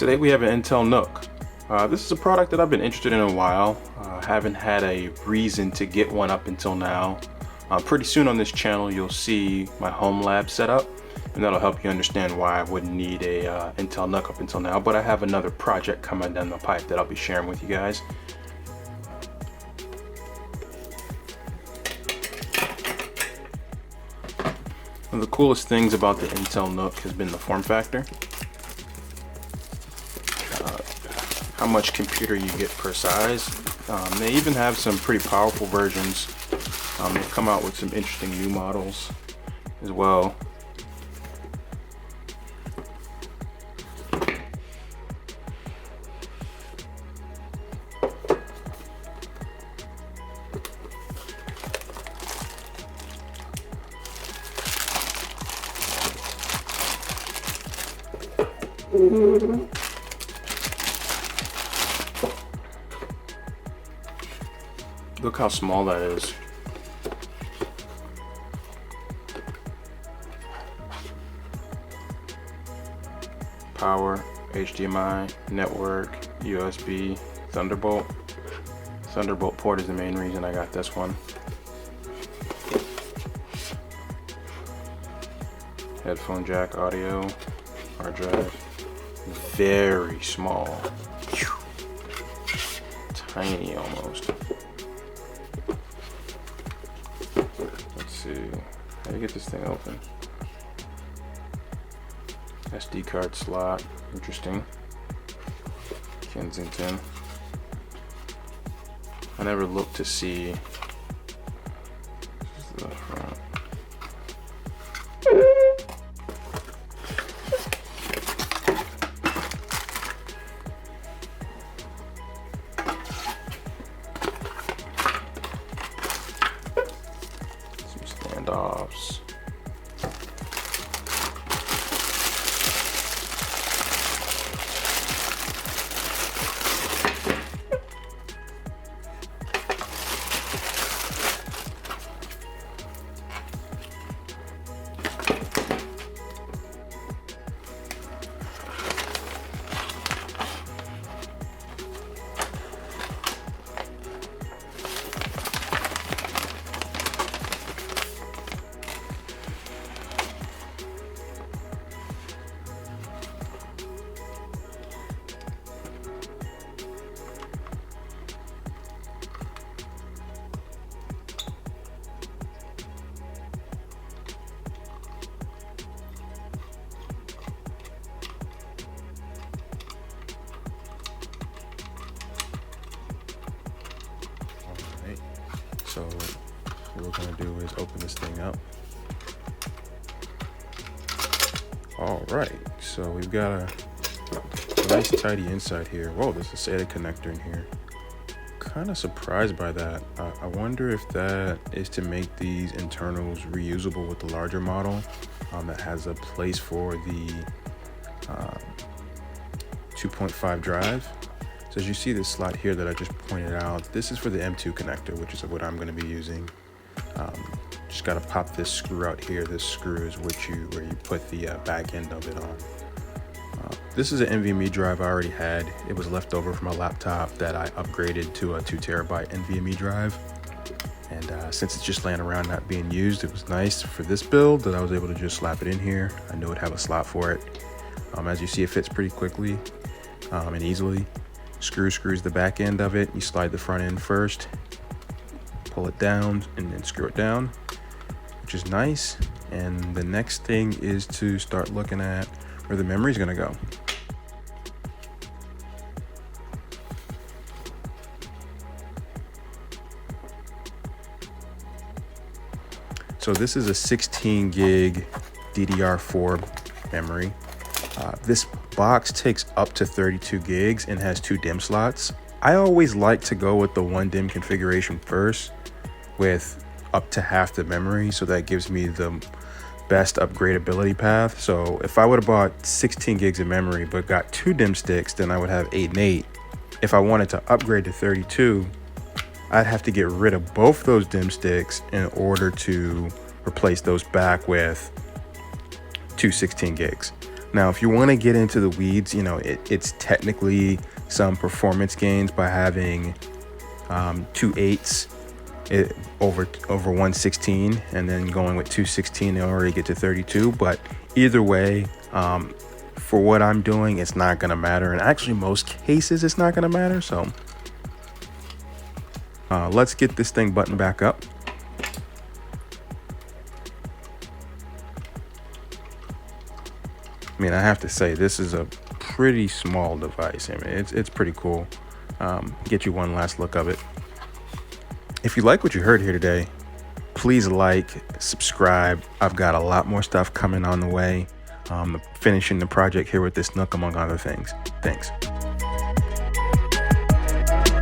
Today we have an Intel NUC. This is a product that I've been interested in a while. Haven't had a reason to get one up until now. Pretty soon on this channel you'll see my home lab setup, and that'll help you understand why I wouldn't need a Intel NUC up until now. But I have another project coming down the pipe that I'll be sharing with you guys. One of the coolest things about the Intel NUC has been the form factor. How much computer you get per size. They even have some pretty powerful versions. They've come out with some interesting new models as well. Look how small that is. Power, HDMI, network, USB, Thunderbolt. Thunderbolt port is the main reason I got this one. Headphone jack, audio, hard drive. Very small. Tiny almost. Let's see. How do you get this thing open? SD card slot. Interesting. Kensington. I never looked to see. This is the front. Standoffs. So what we're gonna do is open this thing up. All right, so we've got a nice tidy inside here. Whoa, there's a SATA connector in here. Kind of surprised by that. I wonder if that is to make these internals reusable with the larger model that has a place for the 2.5 drive. So as you see this slot here that I just pointed out, this is for the M.2 connector, which is what I'm going to be using. Just got to pop this screw out here. This screw is where you put the back end of it on. This is an NVMe drive I already had. It was left over from a laptop that I upgraded to a 2 terabyte NVMe drive. And since it's just laying around not being used, it was nice for this build that I was able to just slap it in here. I knew it'd have a slot for it. As you see, it fits pretty quickly and easily. Screws the back end of it. You slide the front end first, pull it down, and then screw it down, which is nice. And the next thing is to start looking at where the memory is going to go. So this is a 16 gig DDR4 memory. This box takes up to 32 gigs and has 2 DIMM slots. I always like to go with the 1 DIMM configuration first with up to half the memory, so that gives me the best upgradability path. So if I would have bought 16 gigs of memory but got 2 DIMM sticks, then I would have 8 and 8. If I wanted to upgrade to 32, I'd have to get rid of both those DIMM sticks in order to replace those back with 2 16 gigs. Now, if you want to get into the weeds, you know, it's technically some performance gains by having 2 8s over 116, and then going with 216 they already get to 32. But either way, for what I'm doing, it's not gonna matter, and actually most cases it's not gonna matter. So let's get this thing buttoned back up. I mean, I have to say, this is a pretty small device. I mean, it's pretty cool. Get you one last look of it. If you like what you heard here today, please like, subscribe. I've got a lot more stuff coming on the way. Finishing the project here with this NUC, among other things. Thanks.